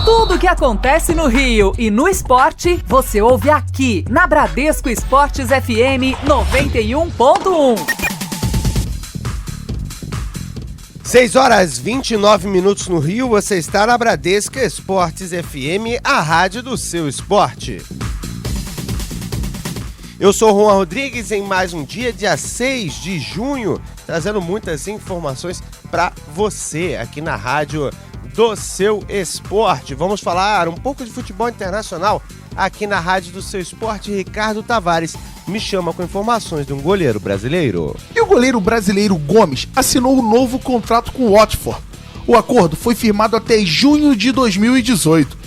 Tudo que acontece no Rio e no esporte, você ouve aqui na Bradesco Esportes FM 91.1. 6h29 no Rio, você está na Bradesco Esportes FM, a rádio do seu esporte. Eu sou Juan Rodrigues em mais um dia 6 de junho, trazendo muitas informações para você aqui na rádio do seu esporte. Vamos falar um pouco de futebol internacional aqui na rádio do seu esporte. Ricardo Tavares me chama com informações de um goleiro brasileiro. E o goleiro brasileiro Gomes assinou um novo contrato com o Watford. O acordo foi firmado até junho de 2018.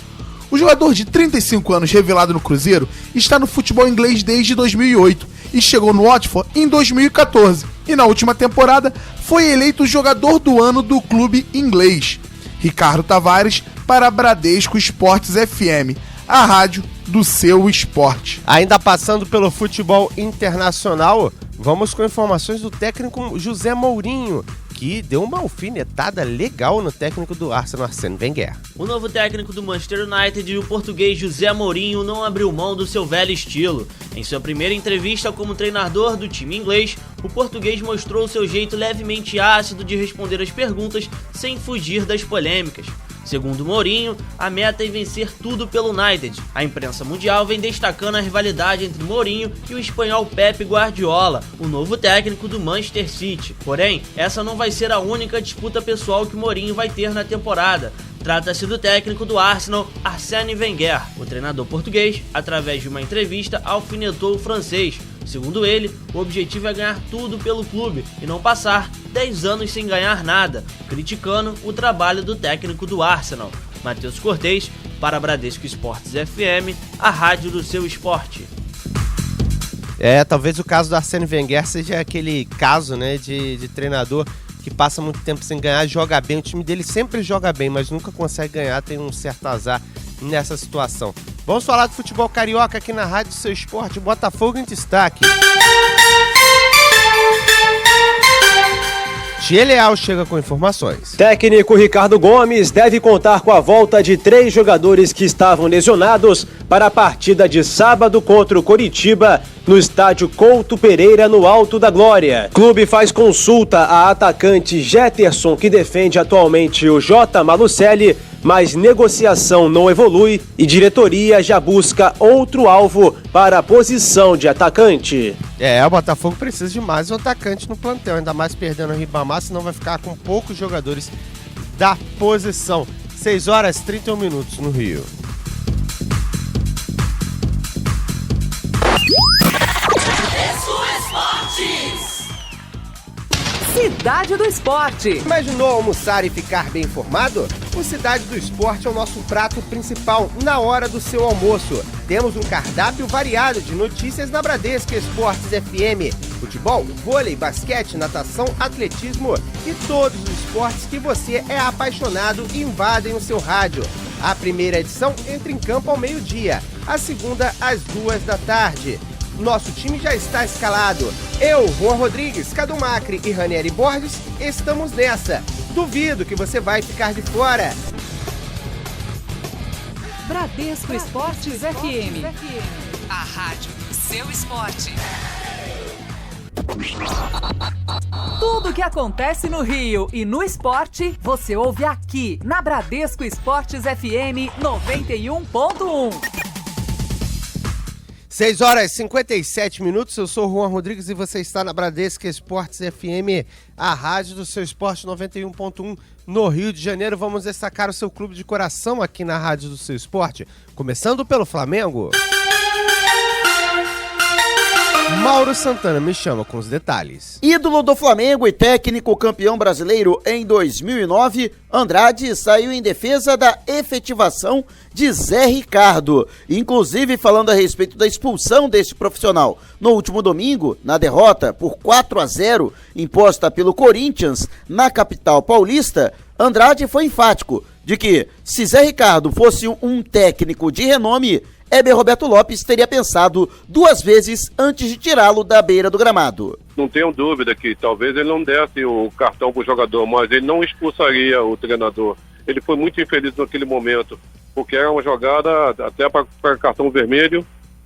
O jogador de 35 anos, revelado no Cruzeiro, está no futebol inglês desde 2008 e chegou no Watford em 2014. E na última temporada foi eleito jogador do ano do clube inglês. Ricardo Tavares para Bradesco Esportes FM, a rádio do seu esporte. Ainda passando pelo futebol internacional, vamos com informações do técnico José Mourinho, que deu uma alfinetada legal no técnico do Arsenal, Arsène Wenger. O novo técnico do Manchester United, o português José Mourinho, não abriu mão do seu velho estilo. Em sua primeira entrevista como treinador do time inglês, o português mostrou seu jeito levemente ácido de responder às perguntas sem fugir das polêmicas. Segundo Mourinho, a meta é vencer tudo pelo United. A imprensa mundial vem destacando a rivalidade entre Mourinho e o espanhol Pep Guardiola, o novo técnico do Manchester City. Porém, essa não vai ser a única disputa pessoal que Mourinho vai ter na temporada. Trata-se do técnico do Arsenal, Arsène Wenger. O treinador português, através de uma entrevista, alfinetou o francês. Segundo ele, o objetivo é ganhar tudo pelo clube e não passar 10 anos sem ganhar nada, criticando o trabalho do técnico do Arsenal. Matheus Cortez, para Bradesco Esportes FM, a rádio do seu esporte. Talvez o caso do Arsène Wenger seja aquele caso, né, de treinador que passa muito tempo sem ganhar, joga bem, o time dele sempre joga bem, mas nunca consegue ganhar, tem um certo azar nessa situação. Vamos falar do futebol carioca aqui na rádio do seu esporte, Botafogo em destaque. Tia Leal chega com informações. Técnico Ricardo Gomes deve contar com a volta de 3 jogadores que estavam lesionados para a partida de sábado contra o Coritiba no estádio Couto Pereira, no Alto da Glória. Clube faz consulta a atacante Jetterson, que defende atualmente o J. Malucelli, mas negociação não evolui e diretoria já busca outro alvo para a posição de atacante. O Botafogo precisa de mais um atacante no plantel, ainda mais perdendo o Ribamar, senão vai ficar com poucos jogadores da posição. 6h31 no Rio. Cidade do Esporte. Imaginou almoçar e ficar bem informado? O Cidade do Esporte é o nosso prato principal na hora do seu almoço. Temos um cardápio variado de notícias na Bradesco Esportes FM. Futebol, vôlei, basquete, natação, atletismo e todos os esportes que você é apaixonado e invadem o seu rádio. A primeira edição entra em campo ao meio-dia, a segunda às 14h. Nosso time já está escalado. Eu, Juan Rodrigues, Cadu Macri e Ranieri Borges estamos nessa. Duvido que você vai ficar de fora. Bradesco Esportes FM. A rádio do seu esporte. Tudo que acontece no Rio e no esporte, você ouve aqui na Bradesco Esportes FM 91.1. 6h57, eu sou o Juan Rodrigues e você está na Bradesco Esportes FM, a rádio do seu esporte 91.1 no Rio de Janeiro. Vamos destacar o seu clube de coração aqui na rádio do seu esporte, começando pelo Flamengo. Mauro Santana me chama com os detalhes. Ídolo do Flamengo e técnico campeão brasileiro em 2009, Andrade saiu em defesa da efetivação de Zé Ricardo, inclusive falando a respeito da expulsão deste profissional. No último domingo, na derrota por 4-0 imposta pelo Corinthians na capital paulista, Andrade foi enfático de que, se Zé Ricardo fosse um técnico de renome, Heber Roberto Lopes teria pensado 2 vezes antes de tirá-lo da beira do gramado. Não tenho dúvida que talvez ele não desse o cartão para o jogador, mas ele não expulsaria o treinador. ele foi muito infeliz naquele momento, porque era uma jogada até para cartão vermelho,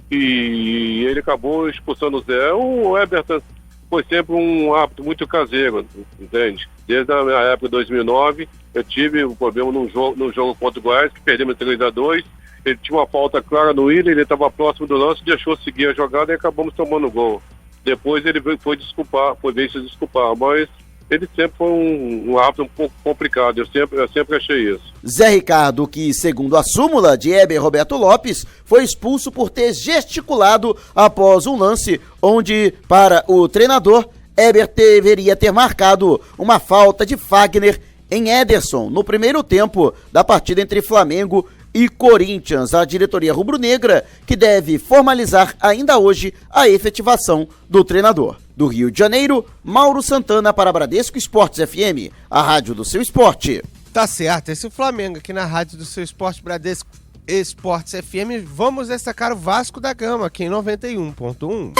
e ele acabou expulsando o Zé. O Everton foi sempre um árbitro muito caseiro, entende? Desde a minha época de 2009, eu tive um problema no jogo contra o Goiás, que perdemos 3-2, ele tinha uma falta clara no Willian, ele estava próximo do lance, deixou seguir a jogada e acabamos tomando o gol. Depois ele foi ver se desculpar, mas ele sempre foi um árbitro um pouco complicado, eu sempre achei isso. Zé Ricardo, que segundo a súmula de Heber Roberto Lopes, foi expulso por ter gesticulado após um lance onde, para o treinador, Heber deveria ter marcado uma falta de Fagner em Ederson no primeiro tempo da partida entre Flamengo e Corinthians. A diretoria rubro-negra que deve formalizar ainda hoje a efetivação do treinador. Do Rio de Janeiro, Mauro Santana para Bradesco Esportes FM, a rádio do seu esporte. Tá certo, esse é o Flamengo aqui na rádio do seu esporte, Bradesco Esportes FM. Vamos destacar o Vasco da Gama aqui em 91.1.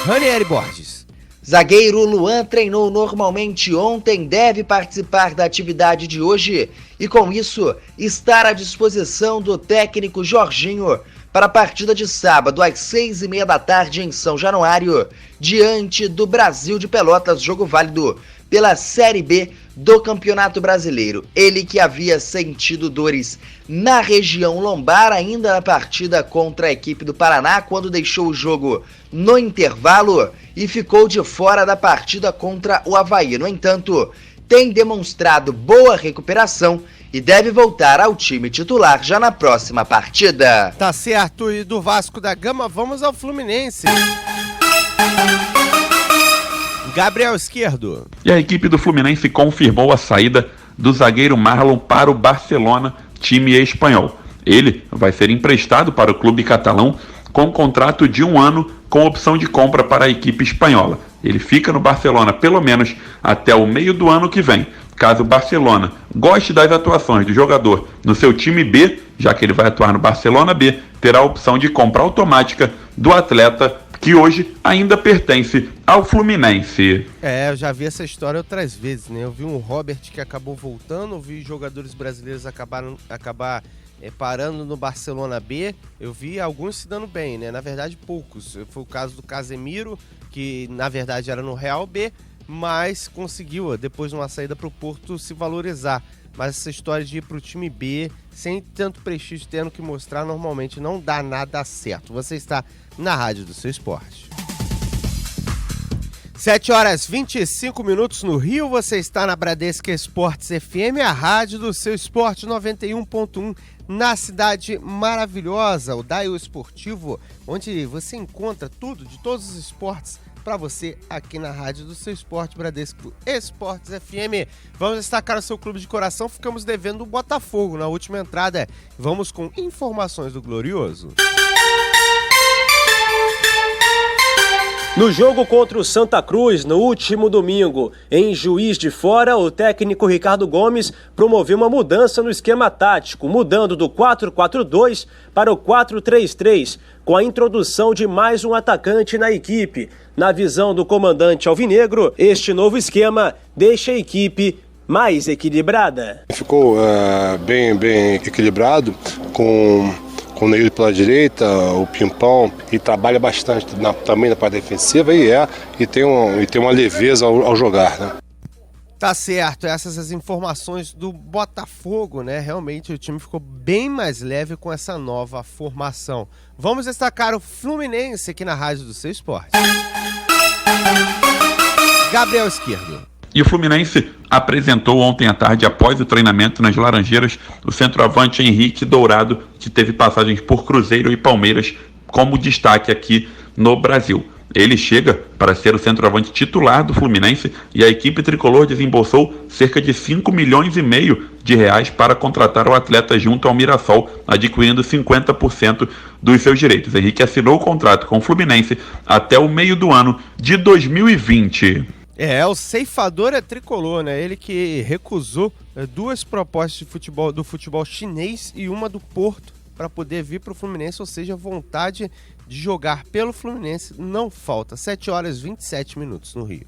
Ranieri Borges. Zagueiro Luan treinou normalmente ontem, deve participar da atividade de hoje e, com isso, estar à disposição do técnico Jorginho para a partida de sábado às 6:30 da tarde em São Januário, diante do Brasil de Pelotas, jogo válido pela Série B do Campeonato Brasileiro. Ele que havia sentido dores na região lombar ainda na partida contra a equipe do Paraná, quando deixou o jogo no intervalo e ficou de fora da partida contra o Avaí. No entanto, tem demonstrado boa recuperação e deve voltar ao time titular já na próxima partida. Tá certo, e do Vasco da Gama vamos ao Fluminense. Gabriel Esquerdo. E a equipe do Fluminense confirmou a saída do zagueiro Marlon para o Barcelona, time espanhol. Ele vai ser emprestado para o clube catalão com contrato de 1 ano com opção de compra para a equipe espanhola. Ele fica no Barcelona pelo menos até o meio do ano que vem. Caso o Barcelona goste das atuações do jogador no seu time B, já que ele vai atuar no Barcelona B, terá a opção de compra automática do atleta, que hoje ainda pertence ao Fluminense. Eu já vi essa história outras vezes, né? Eu vi um Robert que acabou voltando, eu vi jogadores brasileiros acabar parando no Barcelona B, eu vi alguns se dando bem, né? Na verdade, poucos. Foi o caso do Casemiro, que na verdade era no Real B, mas conseguiu, depois de uma saída para o Porto, se valorizar. Mas essa história de ir para o time B, sem tanto prestígio, tendo que mostrar, normalmente não dá nada certo. Você está na rádio do seu esporte. 7h25 no Rio, você está na Bradesco Esportes FM, a rádio do seu esporte 91.1, na cidade maravilhosa, o Dial Esportivo, onde você encontra tudo de todos os esportes para você aqui na rádio do seu esporte, Bradesco Esportes FM. Vamos destacar o seu clube de coração, ficamos devendo o Botafogo na última entrada. Vamos com informações do Glorioso. No jogo contra o Santa Cruz, no último domingo, em Juiz de Fora, o técnico Ricardo Gomes promoveu uma mudança no esquema tático, mudando do 4-4-2 para o 4-3-3, com a introdução de mais um atacante na equipe. Na visão do comandante alvinegro, este novo esquema deixa a equipe mais equilibrada. Ficou bem equilibrado, com o Neil pela direita, o Pimpão, e trabalha bastante também na parte defensiva e tem uma leveza ao jogar, né? Tá certo, essas as informações do Botafogo, né? Realmente o time ficou bem mais leve com essa nova formação. Vamos destacar o Fluminense aqui na rádio do seu esporte. Gabriel Esquerdo. E o Fluminense apresentou ontem à tarde, após o treinamento nas Laranjeiras, o centroavante Henrique Dourado, que teve passagens por Cruzeiro e Palmeiras como destaque aqui no Brasil. Ele chega para ser o centroavante titular do Fluminense e a equipe tricolor desembolsou cerca de 5,5 milhões de reais para contratar o atleta junto ao Mirassol, adquirindo 50% dos seus direitos. Henrique assinou o contrato com o Fluminense até o meio do ano de 2020. O ceifador é tricolor, né? Ele que recusou 2 propostas de futebol, do futebol chinês e uma do Porto para poder vir para o Fluminense, ou seja, vontade de jogar pelo Fluminense não falta. 7h27 no Rio.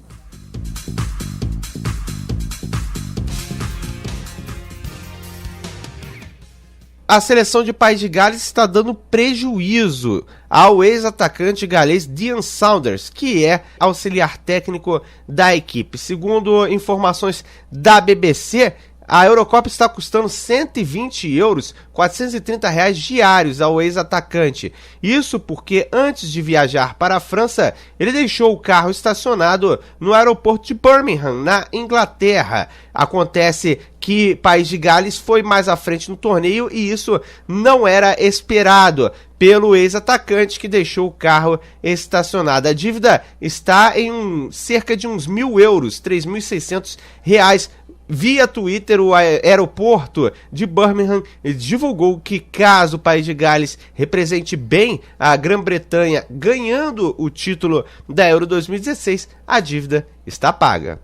A seleção de País de Gales está dando prejuízo ao ex-atacante galês Dean Saunders, que é auxiliar técnico da equipe. Segundo informações da BBC, a Eurocopa está custando €120, R$430 diários ao ex-atacante. Isso porque antes de viajar para a França, ele deixou o carro estacionado no aeroporto de Birmingham, na Inglaterra. Acontece que País de Gales foi mais à frente no torneio e isso não era esperado pelo ex-atacante que deixou o carro estacionado. A dívida está em cerca de uns €1.000, R$3.600. Via Twitter, o aeroporto de Birmingham divulgou que caso o País de Gales represente bem a Grã-Bretanha ganhando o título da Euro 2016, a dívida está paga.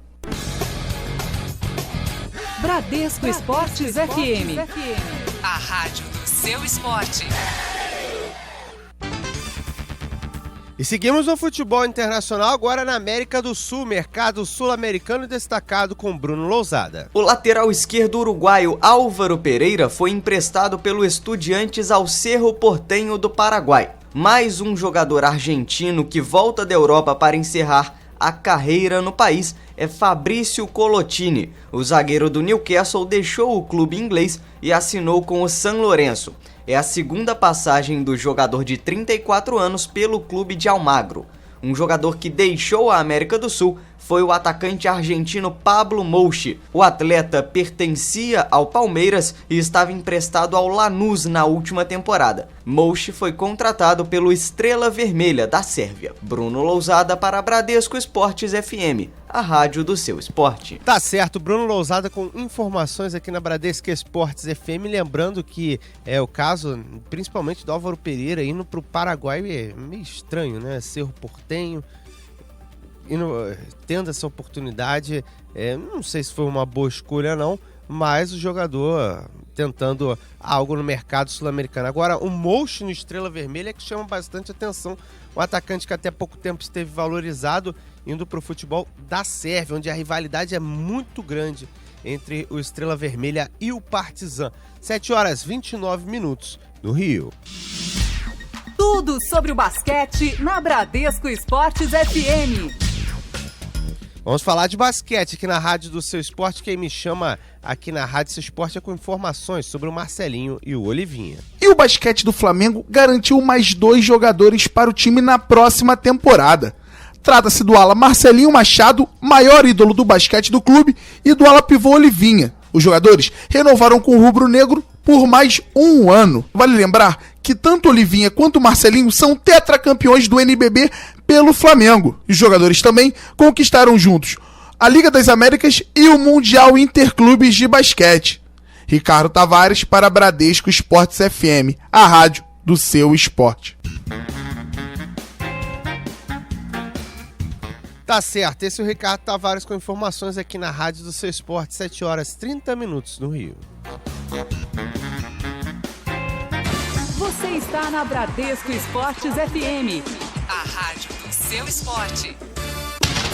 Bradesco Esportes FM. A rádio do seu esporte. E seguimos no futebol internacional, agora na América do Sul, mercado sul-americano destacado com Bruno Lousada. O lateral esquerdo uruguaio Álvaro Pereira foi emprestado pelo Estudiantes ao Cerro Porteño do Paraguai. Mais um jogador argentino que volta da Europa para encerrar a carreira no país é Fabrício Colottini. O zagueiro do Newcastle deixou o clube inglês e assinou com o San Lorenzo. É a segunda passagem do jogador de 34 anos pelo clube de Almagro. Um jogador que deixou a América do Sul foi o atacante argentino Pablo Mouchi. O atleta pertencia ao Palmeiras e estava emprestado ao Lanús na última temporada. Mouchi foi contratado pelo Estrela Vermelha da Sérvia. Bruno Lousada para Bradesco Esportes FM, a rádio do seu esporte. Tá certo, Bruno Lousada com informações aqui na Bradesco Esportes FM, lembrando que é o caso, principalmente do Álvaro Pereira indo pro Paraguai, é meio estranho, né? Cerro Porteño, tendo essa oportunidade, não sei se foi uma boa escolha não, mas o jogador tentando algo no mercado sul-americano. Agora, o Mouchi no Estrela Vermelha é que chama bastante atenção, um atacante que até pouco tempo esteve valorizado, indo para o futebol da Sérvia, onde a rivalidade é muito grande entre o Estrela Vermelha e o Partizan. 7h29 no Rio. Tudo sobre o basquete na Bradesco Esportes FM. Vamos falar de basquete aqui na Rádio do Seu Esporte. Quem me chama aqui na Rádio do Seu Esporte é com informações sobre o Marcelinho e o Olivinha. E o basquete do Flamengo garantiu mais 2 jogadores para o time na próxima temporada. Trata-se do ala Marcelinho Machado, maior ídolo do basquete do clube, e do ala pivô Olivinha. Os jogadores renovaram com o rubro-negro por mais 1 ano. Vale lembrar que tanto Olivinha quanto Marcelinho são tetracampeões do NBB pelo Flamengo. Os jogadores também conquistaram juntos a Liga das Américas e o Mundial Interclubes de Basquete. Ricardo Tavares para Bradesco Esportes FM, a rádio do seu esporte. Tá certo, esse é o Ricardo Tavares com informações aqui na Rádio do Seu Esporte, 7h30 no Rio. Você está na Bradesco Esportes FM, a rádio do seu esporte.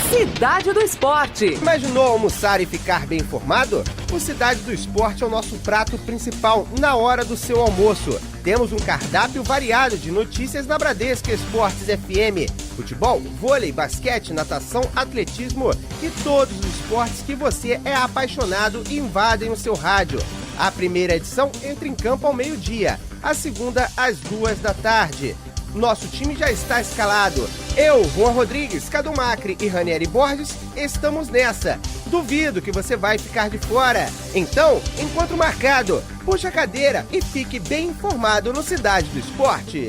Cidade do Esporte. Imaginou almoçar e ficar bem informado? O Cidade do Esporte é o nosso prato principal na hora do seu almoço. Temos um cardápio variado de notícias na Bradesco Esportes FM. Futebol, vôlei, basquete, natação, atletismo e todos os esportes que você é apaixonado e invadem o seu rádio. A primeira edição entra em campo ao meio-dia, a segunda às 14h. Nosso time já está escalado. Eu, Juan Rodrigues, Cadu Macri e Ranieri Borges estamos nessa. Duvido que você vai ficar de fora. Então, encontro marcado. Puxa a cadeira e fique bem informado no Cidade do Esporte.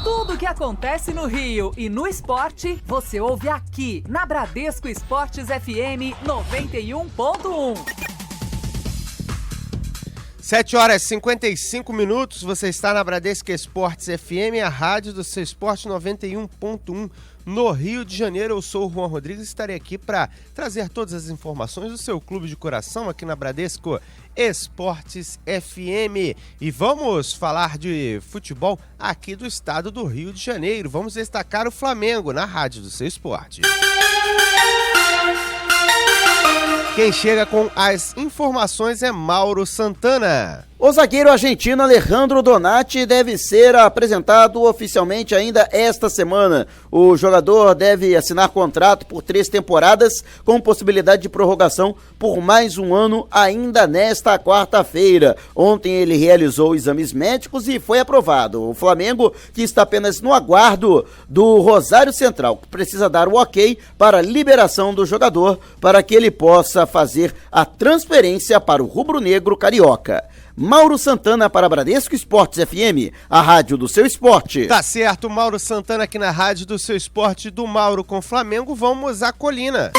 Tudo que acontece no Rio e no esporte, você ouve aqui na Bradesco Esportes FM 91.1. 7h55, você está na Bradesco Esportes FM, a rádio do seu esporte 91.1 no Rio de Janeiro. Eu sou o Juan Rodrigues e estarei aqui para trazer todas as informações do seu clube de coração aqui na Bradesco Esportes FM. E vamos falar de futebol aqui do estado do Rio de Janeiro. Vamos destacar o Flamengo na rádio do seu esporte. Quem chega com as informações é Mauro Santana. O zagueiro argentino Alejandro Donati deve ser apresentado oficialmente ainda esta semana. O jogador deve assinar contrato por 3 temporadas, com possibilidade de prorrogação por mais um ano ainda nesta quarta-feira. Ontem ele realizou exames médicos e foi aprovado. O Flamengo, que está apenas no aguardo do Rosário Central, que precisa dar o ok para a liberação do jogador, para que ele possa fazer a transferência para o rubro-negro carioca. Mauro Santana para Bradesco Esportes FM, a rádio do seu esporte. Tá certo, Mauro Santana aqui na rádio do seu esporte, do Mauro com Flamengo. Vamos à colina.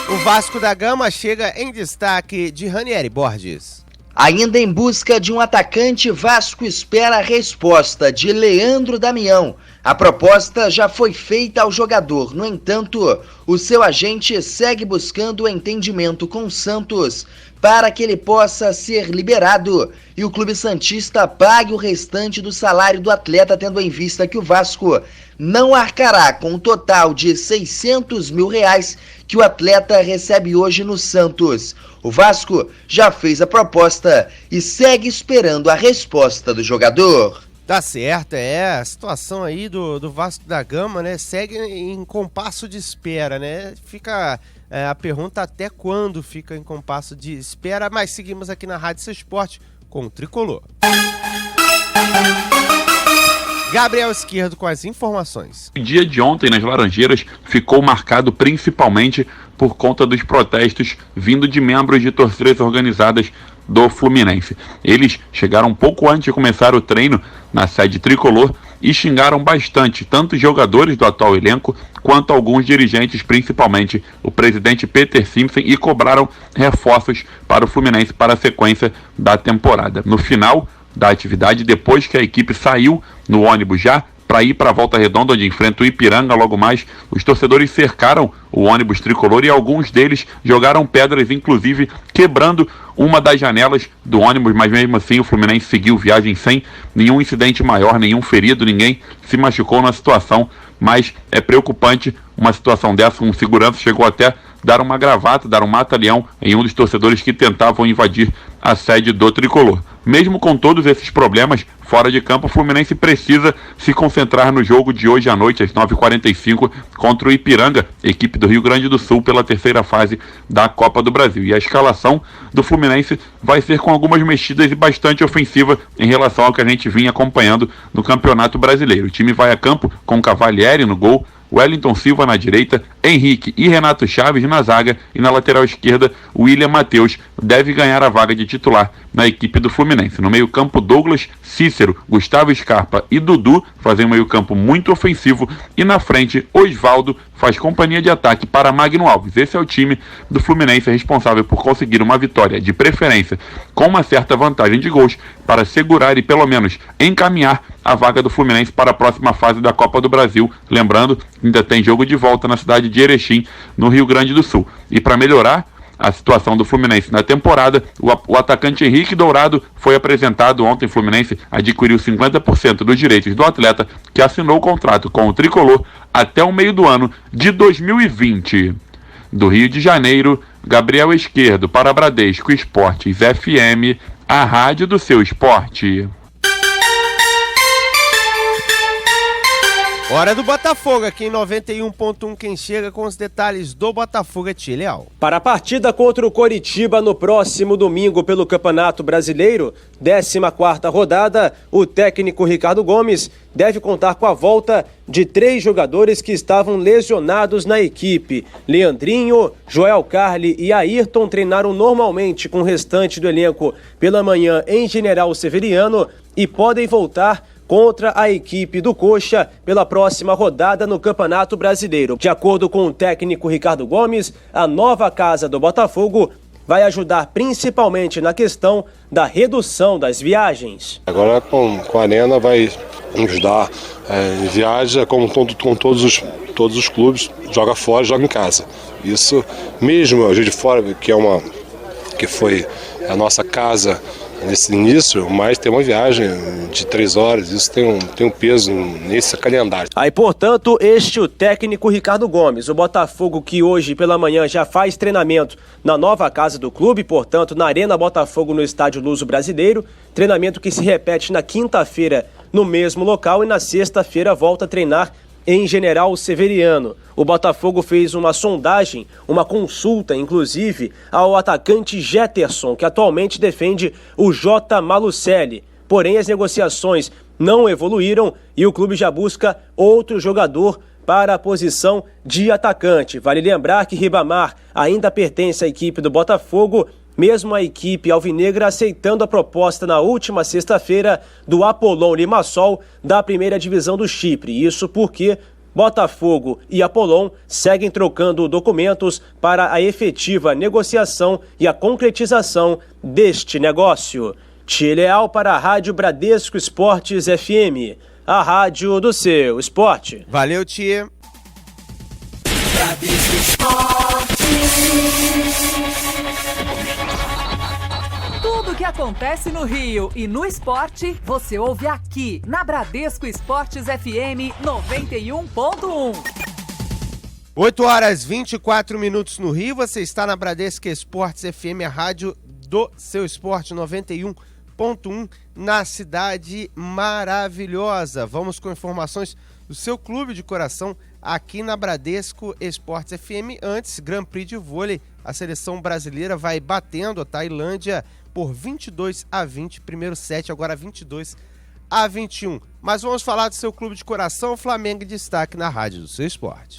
O Vasco da Gama chega em destaque de Ranieri Borges. Ainda em busca de um atacante, Vasco espera a resposta de Leandro Damião. A proposta já foi feita ao jogador. No entanto, o seu agente segue buscando o entendimento com o Santos para que ele possa ser liberado e o clube santista pague o restante do salário do atleta, tendo em vista que o Vasco não arcará com o total de R$600 mil que o atleta recebe hoje no Santos. O Vasco já fez a proposta e segue esperando a resposta do jogador. Tá certo, a situação aí do Vasco da Gama, né, segue em compasso de espera, né, fica a pergunta até quando fica em compasso de espera, mas seguimos aqui na Rádio Seu Esporte com o Tricolor. Gabriel Esquerdo com as informações. O dia de ontem nas Laranjeiras ficou marcado principalmente por conta dos protestos vindo de membros de torcidas organizadas do Fluminense. Eles chegaram pouco antes de começar o treino na sede tricolor e xingaram bastante tanto os jogadores do atual elenco quanto alguns dirigentes, principalmente o presidente Peter Simpson, e cobraram reforços para o Fluminense para a sequência da temporada. No final da atividade, depois que a equipe saiu no ônibus já para ir para a Volta Redonda, onde enfrenta o Ipiranga logo mais, os torcedores cercaram o ônibus tricolor e alguns deles jogaram pedras, inclusive quebrando uma das janelas do ônibus, mas mesmo assim o Fluminense seguiu viagem sem nenhum incidente maior, nenhum ferido, ninguém se machucou na situação, mas é preocupante uma situação dessa. Um segurança chegou até dar uma gravata, dar um mata-leão em um dos torcedores que tentavam invadir a sede do tricolor. Mesmo com todos esses problemas, fora de campo, o Fluminense precisa se concentrar no jogo de hoje à noite, às 9h45, contra o Ipiranga, equipe do Rio Grande do Sul, pela terceira fase da Copa do Brasil. E a escalação do Fluminense vai ser com algumas mexidas e bastante ofensiva em relação ao que a gente vinha acompanhando no Campeonato Brasileiro. O time vai a campo com Cavalieri no gol, Wellington Silva na direita, Henrique e Renato Chaves na zaga, e na lateral esquerda, William Matheus deve ganhar a vaga de titular na equipe do Fluminense. No meio-campo, Douglas, Cícero, Gustavo Scarpa e Dudu fazem um meio-campo muito ofensivo, e na frente, Osvaldo faz companhia de ataque para Magno Alves. Esse é o time do Fluminense responsável por conseguir uma vitória, de preferência com uma certa vantagem de gols, para segurar e pelo menos encaminhar a vaga do Fluminense para a próxima fase da Copa do Brasil. Lembrando, ainda tem jogo de volta na cidade de Erechim, no Rio Grande do Sul. E para melhorar a situação do Fluminense na temporada, o atacante Henrique Dourado foi apresentado ontem. O Fluminense adquiriu 50% dos direitos do atleta, que assinou o contrato com o tricolor até o meio do ano de 2020. Do Rio de Janeiro, Gabriel Esquerdo para Bradesco Esportes FM, a rádio do seu esporte. Hora do Botafogo, aqui em 91.1, quem chega com os detalhes do Botafogo é Tia Leal. Para a partida contra o Coritiba no próximo domingo pelo Campeonato Brasileiro, 14ª rodada, o técnico Ricardo Gomes deve contar com a volta de 3 jogadores que estavam lesionados na equipe. Leandrinho, Joel Carli e Ayrton treinaram normalmente com o restante do elenco pela manhã em General Severiano e podem voltar contra a equipe do Coxa pela próxima rodada no Campeonato Brasileiro. De acordo com o técnico Ricardo Gomes, a nova casa do Botafogo vai ajudar principalmente na questão da redução das viagens. Agora com a Arena vai nos dar viagem como todos os clubes, joga fora e joga em casa. Isso mesmo a gente de fora, que foi a nossa casa nesse início, mas tem uma viagem de 3 horas, isso tem um peso nesse calendário. Aí, portanto, este o técnico Ricardo Gomes, o Botafogo que hoje pela manhã já faz treinamento na nova casa do clube, portanto, na Arena Botafogo no Estádio Luso Brasileiro, treinamento que se repete na quinta-feira no mesmo local e na sexta-feira volta a treinar em General Severiano. O Botafogo fez uma sondagem, uma consulta, inclusive, ao atacante Jetterson, que atualmente defende o J. Malucelli. Porém, as negociações não evoluíram e o clube já busca outro jogador para a posição de atacante. Vale lembrar que Ribamar ainda pertence à equipe do Botafogo, mesmo a equipe alvinegra aceitando a proposta na última sexta-feira do Apollon Limassol da primeira divisão do Chipre. Isso porque Botafogo e Apollon seguem trocando documentos para a efetiva negociação e a concretização deste negócio. Tchê Leal para a Rádio Bradesco Esportes FM, a rádio do seu esporte. Valeu, Tchê. Bradesco Esportes. Tudo o que acontece no Rio e no esporte, você ouve aqui na Bradesco Esportes FM 91.1. 8 horas 24 minutos no Rio, você está na Bradesco Esportes FM, a rádio do seu esporte 91.1, na cidade maravilhosa. Vamos com informações do seu clube de coração aqui na Bradesco Esportes FM. Antes, Grand Prix de vôlei, a seleção brasileira vai batendo a Tailândia por 22-20, primeiro set, agora 22-21. Mas vamos falar do seu clube de coração, Flamengo em destaque na rádio do seu esporte.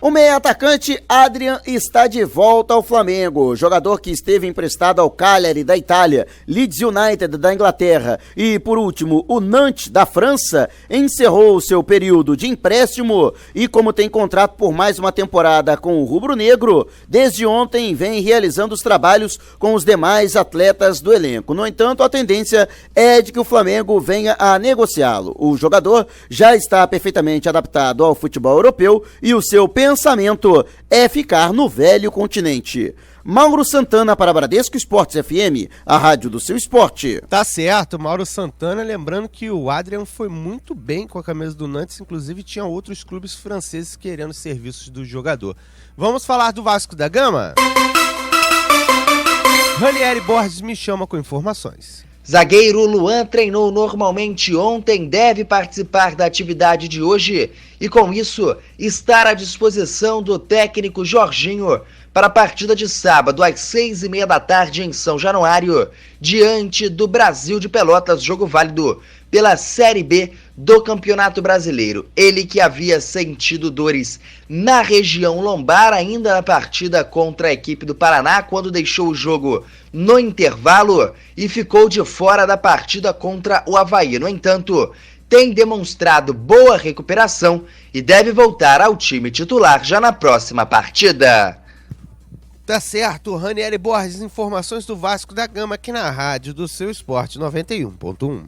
O meia-atacante Adrian está de volta ao Flamengo. Jogador que esteve emprestado ao Cagliari da Itália, Leeds United da Inglaterra e, por último, o Nantes da França, encerrou seu período de empréstimo e, como tem contrato por mais uma temporada com o rubro-negro, desde ontem vem realizando os trabalhos com os demais atletas do elenco. No entanto, a tendência é de que o Flamengo venha a negociá-lo. O jogador já está perfeitamente adaptado ao futebol europeu e o seu pensamento é ficar no velho continente. Mauro Santana para Bradesco Esportes FM, a rádio do seu esporte. Tá certo, Mauro Santana, lembrando que o Adrian foi muito bem com a camisa do Nantes, inclusive tinha outros clubes franceses querendo serviços do jogador. Vamos falar do Vasco da Gama? Ranieri Borges me chama com informações. Zagueiro Luan treinou normalmente ontem, deve participar da atividade de hoje e, com isso, estar à disposição do técnico Jorginho para a partida de sábado às 6:30 da tarde em São Januário, diante do Brasil de Pelotas, jogo válido pela Série B do Campeonato Brasileiro. Ele que havia sentido dores na região lombar ainda na partida contra a equipe do Paraná, quando deixou o jogo no intervalo e ficou de fora da partida contra o Avaí. No entanto, tem demonstrado boa recuperação e deve voltar ao time titular já na próxima partida. Tá certo, Ranieri Borges, informações do Vasco da Gama aqui na rádio do seu esporte 91.1.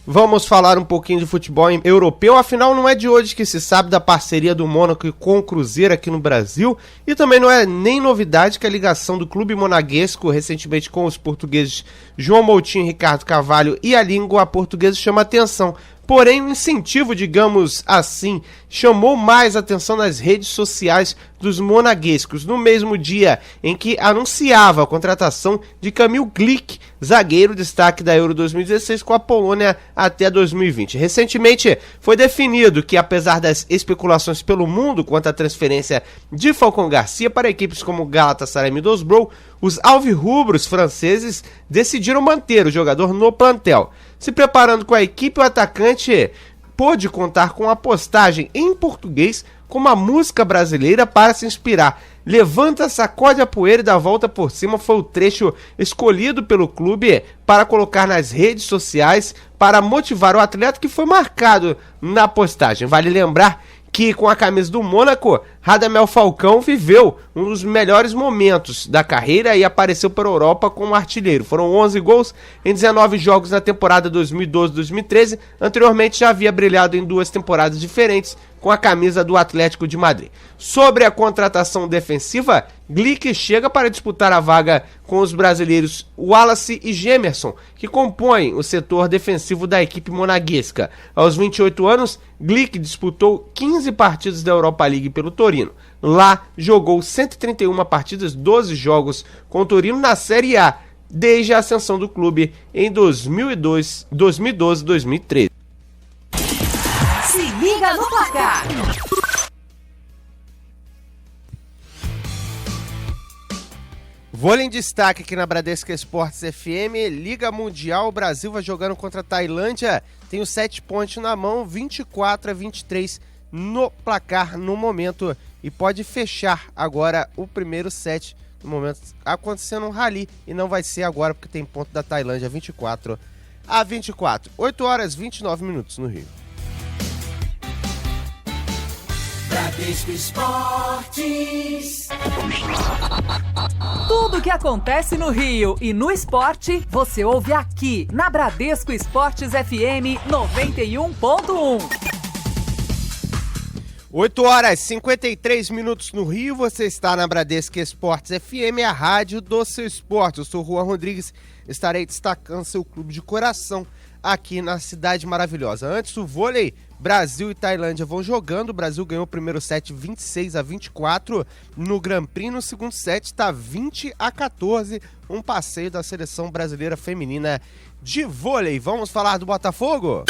Vamos falar um pouquinho de futebol europeu, afinal não é de hoje que se sabe da parceria do Mônaco com o Cruzeiro aqui no Brasil, e também não é nem novidade que a ligação do clube monegasco recentemente com os portugueses João Moutinho e Ricardo Carvalho e a língua portuguesa chama atenção. Porém, o incentivo, digamos assim, chamou mais atenção nas redes sociais dos monegascos, no mesmo dia em que anunciava a contratação de Kamil Glik, zagueiro destaque da Euro 2016 com a Polônia até 2020. Recentemente foi definido que, apesar das especulações pelo mundo quanto à transferência de Falcão Garcia para equipes como Galatasaray e Middlesbrough, os alvirrubros franceses decidiram manter o jogador no plantel. Se preparando com a equipe, o atacante pôde contar com a postagem em português com uma música brasileira para se inspirar. Levanta, sacode a poeira e dá a volta por cima foi o trecho escolhido pelo clube para colocar nas redes sociais para motivar o atleta, que foi marcado na postagem. Vale lembrar que com a camisa do Mônaco, Radamel Falcão viveu um dos melhores momentos da carreira e apareceu para a Europa como artilheiro. Foram 11 gols em 19 jogos na temporada 2012-2013. Anteriormente já havia brilhado em 2 temporadas diferentes com a camisa do Atlético de Madrid. Sobre a contratação defensiva, Glick chega para disputar a vaga com os brasileiros Wallace e Gemerson, que compõem o setor defensivo da equipe monegasca. Aos 28 anos, Glick disputou 15 partidas da Europa League pelo Torino. Lá, jogou 131 partidas, 12 jogos com o Torino na Série A, desde a ascensão do clube em 2012-2013. Se liga no placar. Vôlei em destaque aqui na Bradesco Esportes FM, Liga Mundial, o Brasil vai jogando contra a Tailândia, tem os 7 pontos na mão, 24-23 no placar no momento, e pode fechar agora o primeiro set no momento, acontecendo um rally, e não vai ser agora porque tem ponto da Tailândia, 24-24, 8h29 no Rio. Bradesco Esportes. Tudo que acontece no Rio e no esporte, você ouve aqui na Bradesco Esportes FM 91.1. 8h53 no Rio, você está na Bradesco Esportes FM, a rádio do seu esporte. Eu sou Juan Rodrigues, estarei destacando seu clube de coração aqui na cidade maravilhosa. Antes, o vôlei, Brasil e Tailândia vão jogando. O Brasil ganhou o primeiro set 26-24 no Grand Prix. No segundo set está 20-14, um passeio da seleção brasileira feminina de vôlei. Vamos falar do Botafogo?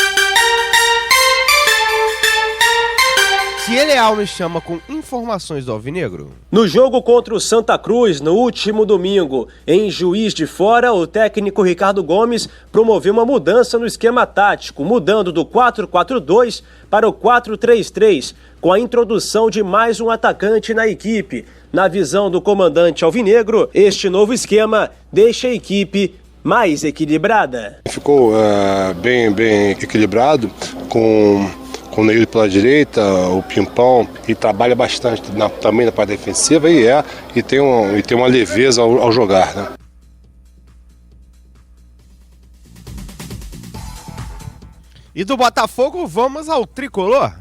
Leal me chama com informações do Alvinegro. No jogo contra o Santa Cruz, no último domingo, em Juiz de Fora, o técnico Ricardo Gomes promoveu uma mudança no esquema tático, mudando do 4-4-2 para o 4-3-3, com a introdução de mais um atacante na equipe. Na visão do comandante Alvinegro, este novo esquema deixa a equipe mais equilibrada. Ficou bem equilibrado, com o Neil pela direita, o Pimpão, e trabalha bastante também na parte defensiva, e tem uma leveza ao jogar, né? E do Botafogo, vamos ao tricolor.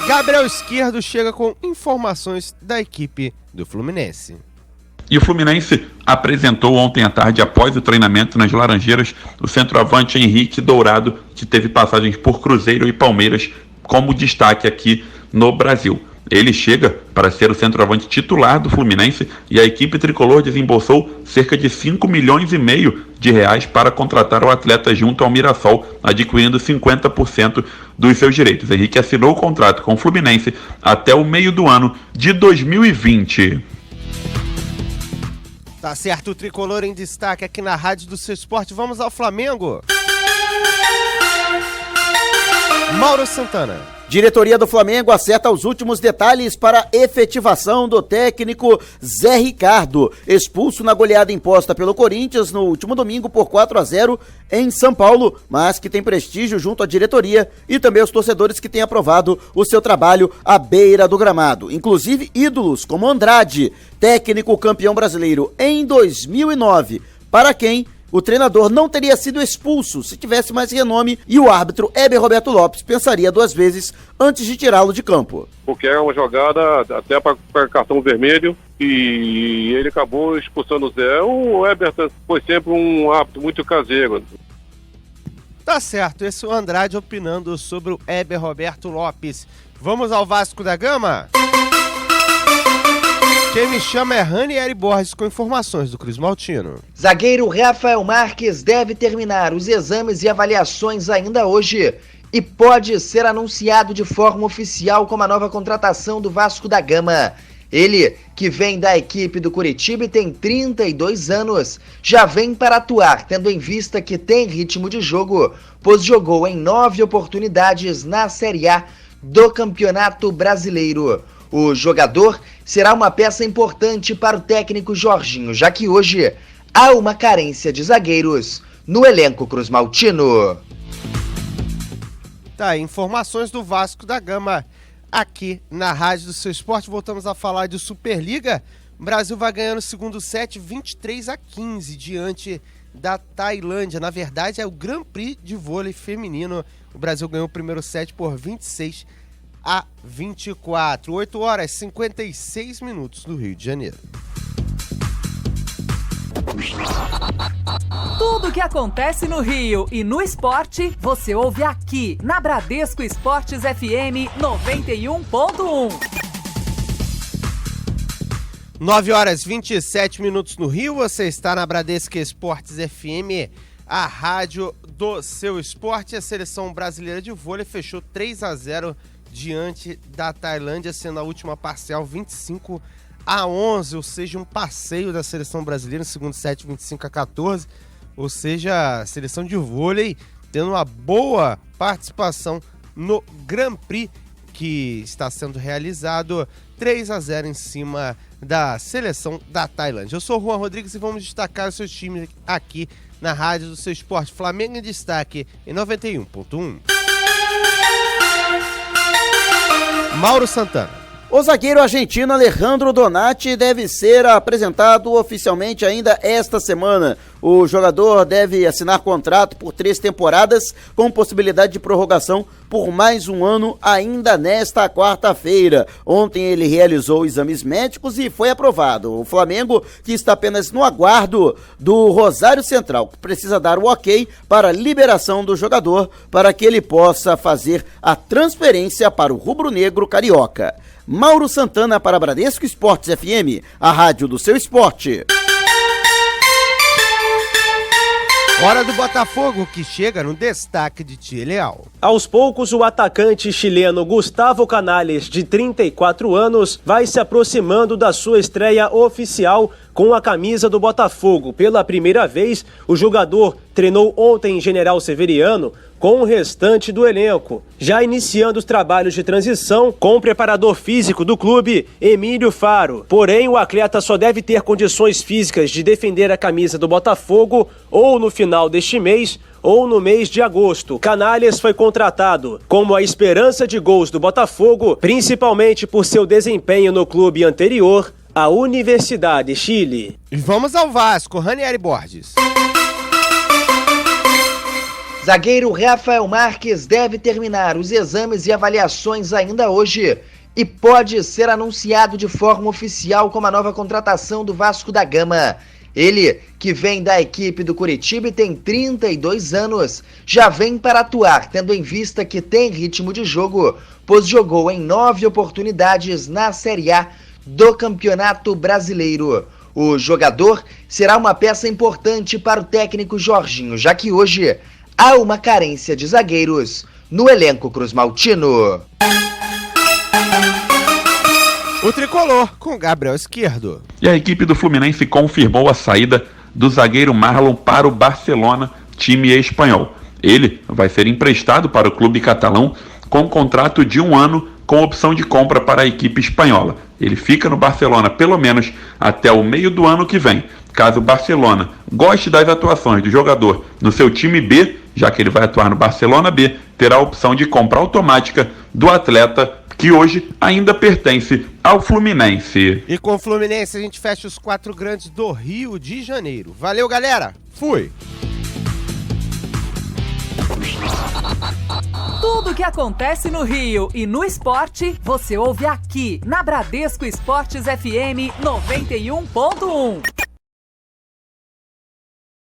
Gabriel Esquerdo chega com informações da equipe do Fluminense. E o Fluminense apresentou ontem à tarde, após o treinamento nas Laranjeiras, o centroavante Henrique Dourado, que teve passagens por Cruzeiro e Palmeiras como destaque aqui no Brasil. Ele chega para ser o centroavante titular do Fluminense e a equipe tricolor desembolsou cerca de 5,5 milhões de reais para contratar o atleta junto ao Mirassol, adquirindo 50% dos seus direitos. Henrique assinou o contrato com o Fluminense até o meio do ano de 2020. Tá certo, o tricolor em destaque aqui na Rádio do Seu Esporte. Vamos ao Flamengo. Mauro Santana. Diretoria do Flamengo acerta os últimos detalhes para a efetivação do técnico Zé Ricardo, expulso na goleada imposta pelo Corinthians no último domingo por 4-0 em São Paulo, mas que tem prestígio junto à diretoria e também os torcedores que têm aprovado o seu trabalho à beira do gramado. Inclusive ídolos como Andrade, técnico campeão brasileiro em 2009, para quem o treinador não teria sido expulso se tivesse mais renome, e o árbitro Heber Roberto Lopes pensaria 2 vezes antes de tirá-lo de campo. Porque é uma jogada até para cartão vermelho e ele acabou expulsando o Zé. O Heber foi sempre um árbitro muito caseiro. Tá certo, esse é o Andrade opinando sobre o Heber Roberto Lopes. Vamos ao Vasco da Gama? Quem me chama é Ranieri Borges com informações do Cruz Maltino. Zagueiro Rafael Marques deve terminar os exames e avaliações ainda hoje e pode ser anunciado de forma oficial como a nova contratação do Vasco da Gama. Ele, que vem da equipe do Curitiba e tem 32 anos, já vem para atuar, tendo em vista que tem ritmo de jogo, pois jogou em 9 oportunidades na Série A do Campeonato Brasileiro. O jogador será uma peça importante para o técnico Jorginho, já que hoje há uma carência de zagueiros no elenco cruzmaltino. Tá, informações do Vasco da Gama aqui na Rádio do Seu Esporte. Voltamos a falar de Superliga. O Brasil vai ganhando o segundo set 23-15 diante da Tailândia. Na verdade, é o Grand Prix de vôlei feminino. O Brasil ganhou o primeiro set por 26-24. 8 horas e 56 minutos no Rio de Janeiro. Tudo o que acontece no Rio e no esporte, você ouve aqui na Bradesco Esportes FM 91.1. 9 horas e 27 minutos no Rio, você está na Bradesco Esportes FM, a rádio do seu esporte. A seleção brasileira de vôlei fechou 3-0 diante da Tailândia, sendo a última parcial 25-11, ou seja, um passeio da seleção brasileira no segundo set 25-14, ou seja, a seleção de vôlei tendo uma boa participação no Grand Prix que está sendo realizado, 3-0 em cima da seleção da Tailândia. Eu sou o Juan Rodrigues e vamos destacar os seus times aqui na Rádio do Seu Esporte. Flamengo em destaque em 91.1. Mauro Santana. O zagueiro argentino Alejandro Donati deve ser apresentado oficialmente ainda esta semana. O jogador deve assinar contrato por 3 temporadas, com possibilidade de prorrogação por mais um ano ainda nesta quarta-feira. Ontem ele realizou exames médicos e foi aprovado. O Flamengo, que está apenas no aguardo do Rosário Central, precisa dar o ok para a liberação do jogador para que ele possa fazer a transferência para o rubro-negro carioca. Mauro Santana para Bradesco Esportes FM, a rádio do seu esporte. Hora do Botafogo, que chega no destaque de Tia Leal. Aos poucos, o atacante chileno Gustavo Canales, de 34 anos, vai se aproximando da sua estreia oficial com a camisa do Botafogo. Pela primeira vez, o jogador treinou ontem em General Severiano com o restante do elenco, já iniciando os trabalhos de transição com o preparador físico do clube, Emílio Faro. Porém, o atleta só deve ter condições físicas de defender a camisa do Botafogo ou no final deste mês ou no mês de agosto. Canales foi contratado como a esperança de gols do Botafogo, principalmente por seu desempenho no clube anterior, a Universidade Chile. E vamos ao Vasco, Ranieri Borges. Zagueiro Rafael Marques deve terminar os exames e avaliações ainda hoje e pode ser anunciado de forma oficial como a nova contratação do Vasco da Gama. Ele, que vem da equipe do Curitiba e tem 32 anos, já vem para atuar, tendo em vista que tem ritmo de jogo, pois jogou em 9 oportunidades na Série A do Campeonato Brasileiro. O jogador será uma peça importante para o técnico Jorginho, já que hoje há uma carência de zagueiros no elenco cruzmaltino. O tricolor com Gabriel Esquerdo. E a equipe do Fluminense confirmou a saída do zagueiro Marlon para o Barcelona, time espanhol. Ele vai ser emprestado para o clube catalão com contrato de 1 ano com opção de compra para a equipe espanhola. Ele fica no Barcelona pelo menos até o meio do ano que vem. Caso o Barcelona goste das atuações do jogador no seu time B, já que ele vai atuar no Barcelona B, terá a opção de compra automática do atleta, que hoje ainda pertence ao Fluminense. E com o Fluminense a gente fecha os 4 grandes do Rio de Janeiro. Valeu, galera! Fui! Tudo o que acontece no Rio e no esporte, você ouve aqui na Bradesco Esportes FM 91.1.